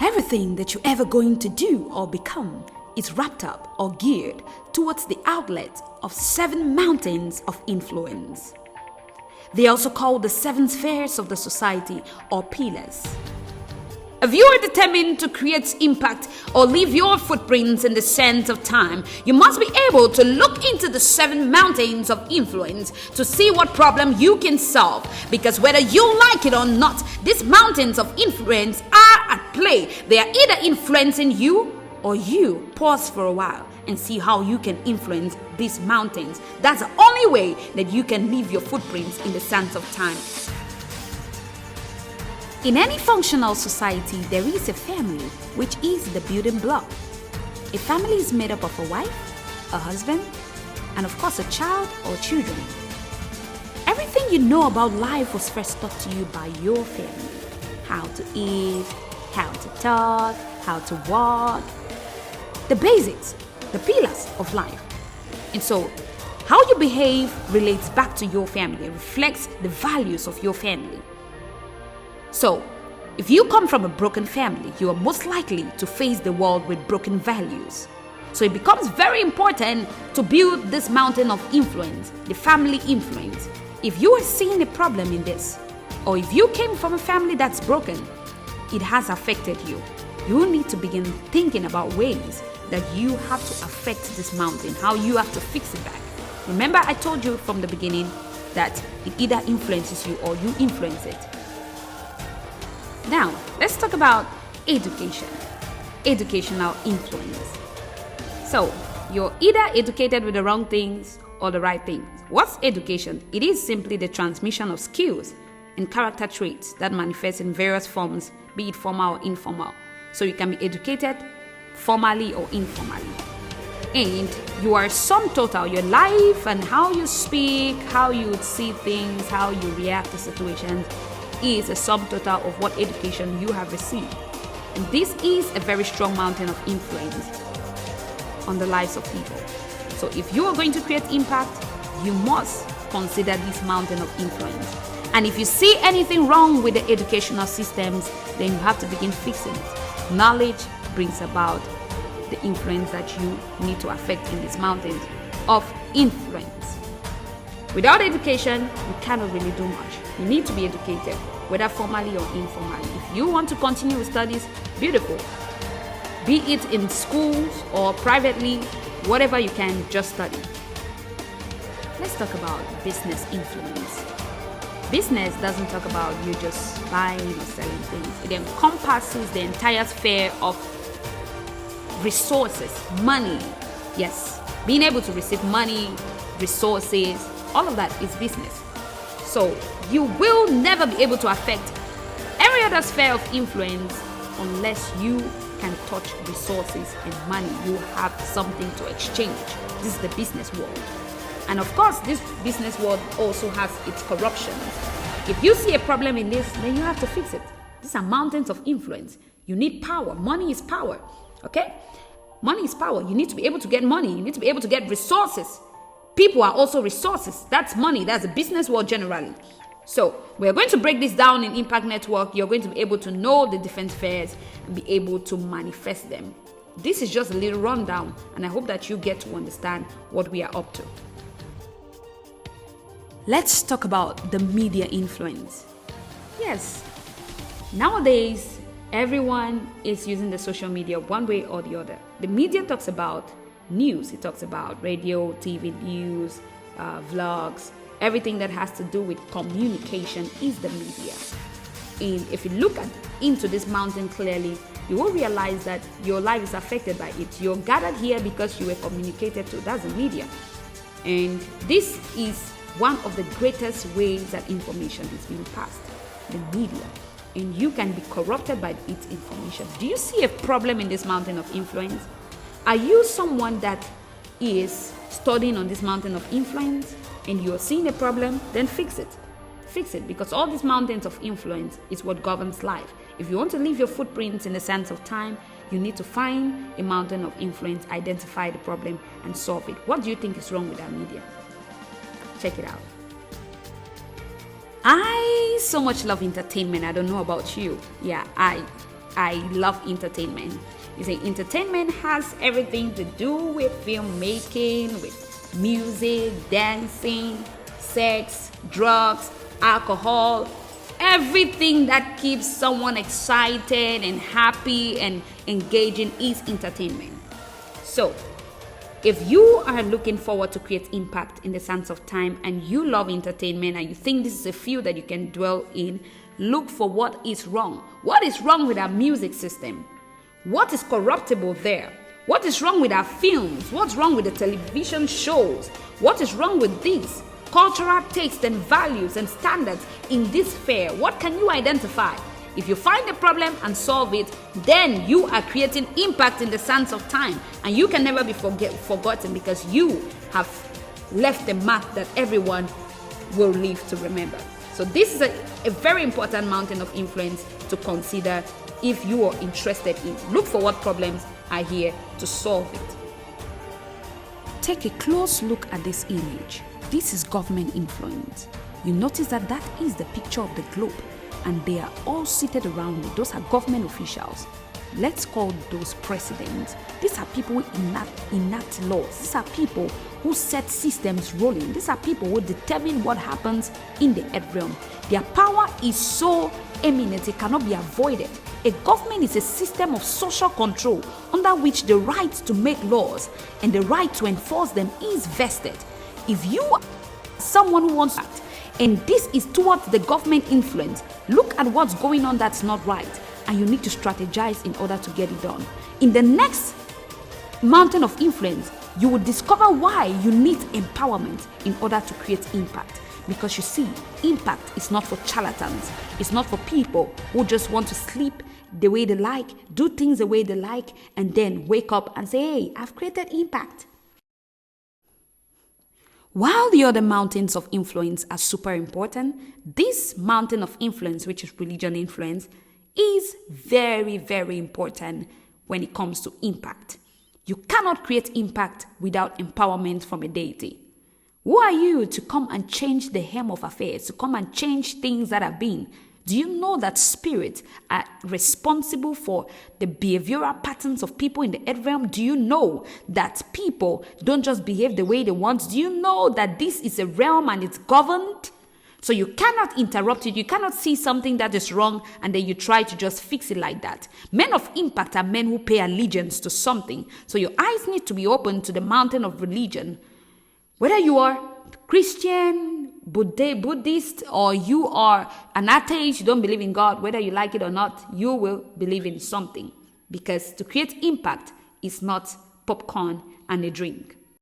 Everything that you're ever going to do or become is wrapped up or geared towards the outlet of 7 mountains of influence. They are also called the 7 spheres of the society or pillars. If you are determined to create impact or leave your footprints in the sands of time, you must be able to look into the 7 mountains of influence to see what problem you can solve. Because whether you like it or not, these mountains of influence are at play. They are either influencing you or you pause for a while and see how you can influence these mountains. That's the only way that you can leave your footprints in the sands of time. In any functional society, there is a family, which is the building block. A family is made up of a wife, a husband, and of course a child or children. Everything you know about life was first taught to you by your family. How to eat, how to talk, how to walk. The basics, the pillars of life. And so, how you behave relates back to your family. It reflects the values of your family. So, if you come from a broken family, you are most likely to face the world with broken values. So it becomes very important to build this mountain of influence, the family influence. If you are seeing a problem in this, or if you came from a family that's broken, it has affected you. You need to begin thinking about ways that you have to affect this mountain, how you have to fix it back. Remember, I told you from the beginning that it either influences you or you influence it. Now, let's talk about education, educational influence. So, you're either educated with the wrong things or the right things. What's education? It is simply the transmission of skills and character traits that manifest in various forms, be it formal or informal. So you can be educated formally or informally. And you are sum total, your life and how you speak, how you see things, how you react to situations is a sum total of what education you have received. And this is a very strong mountain of influence on the lives of people. So if you are going to create impact, you must consider this mountain of influence. And if you see anything wrong with the educational systems, then you have to begin fixing it. Knowledge brings about the influence that you need to affect in this mountain of influence. Without education, you cannot really do much. You need to be educated, whether formally or informally. If you want to continue with studies, beautiful. Be it in schools or privately, whatever you can, just study. Let's talk about business influence. Business doesn't talk about you just buying or selling things. It encompasses the entire sphere of resources, money. Yes, being able to receive money, resources, all of that is business. So you will never be able to affect every other sphere of influence unless you can touch resources and money. You have something to exchange. This is the business world. And of course, this business world also has its corruption. If you see a problem in this, then you have to fix it. These are mountains of influence. You need power. Money is power. Okay? Money is power. You need to be able to get money. You need to be able to get resources. People are also resources. That's money. That's the business world generally. So we're going to break this down in Impact Network. You're going to be able to know the different spheres and be able to manifest them. This is just a little rundown, and I hope that you get to understand what we are up to. Let's talk about the media influence. Yes, nowadays, everyone is using the social media one way or the other. The media talks about news. It talks about radio, TV news, vlogs. Everything that has to do with communication is the media. And if you look into this mountain clearly, you will realize that your life is affected by it. You're gathered here because you were communicated to. That's the media. And this is one of the greatest ways that information is being passed, the media. And you can be corrupted by its information. Do you see a problem in this mountain of influence? Are you someone that is studying on this mountain of influence and you're seeing a problem? Then fix it. Fix it, because all these mountains of influence is what governs life. If you want to leave your footprints in the sands of time, you need to find a mountain of influence, identify the problem, and solve it. What do you think is wrong with our media? Check it out. I so much love entertainment. I don't know about you. Yeah, I I love entertainment. You say entertainment has everything to do with filmmaking, with music, dancing, sex, drugs, alcohol, everything that keeps someone excited and happy and engaging is entertainment. So, if you are looking forward to create impact in the sense of time and you love entertainment and you think this is a field that you can dwell in, look for what is wrong. What is wrong with our music system? What is corruptible there? What is wrong with our films? What's wrong with the television shows? What is wrong with these cultural tastes and values and standards in this sphere? What can you identify? If you find a problem and solve it, then you are creating impact in the sense of time, and you can never be forgotten because you have left a mark that everyone will live to remember. So this is a very important mountain of influence to consider if you are interested in. Look for what problems are here to solve it. Take a close look at this image. This is government influence. You notice that is the picture of the globe, and they are all seated around it. Those are government officials. Let's call those presidents. These are people who enact laws. These are people who set systems rolling. These are people who determine what happens in the earth realm. Their power is so eminent, it cannot be avoided. A government is a system of social control under which the right to make laws and the right to enforce them is vested. If you are someone who wants that, and this is towards the government influence, look at what's going on that's not right, and you need to strategize in order to get it done. In the next mountain of influence, you will discover why you need empowerment in order to create impact. Because you see, impact is not for charlatans. It's not for people who just want to sleep the way they like, do things the way they like, and then wake up and say, hey, I've created impact. While the other mountains of influence are super important, this mountain of influence, which is religion influence, is very, very important when it comes to impact. You cannot create impact without empowerment from a deity. Who are you to come and change the hem of affairs, to come and change things that have been? Do you know that spirits are responsible for the behavioral patterns of people in the earth realm? Do you know that people don't just behave the way they want? Do you know that this is a realm and it's governed? So you cannot interrupt it. You cannot see something that is wrong and then you try to just fix it like that. Men of impact are men who pay allegiance to something. So your eyes need to be open to the mountain of religion. Whether you are Christian, Buddhist, or you are an atheist, you don't believe in God, whether you like it or not, you will believe in something. Because to create impact is not popcorn and a drink.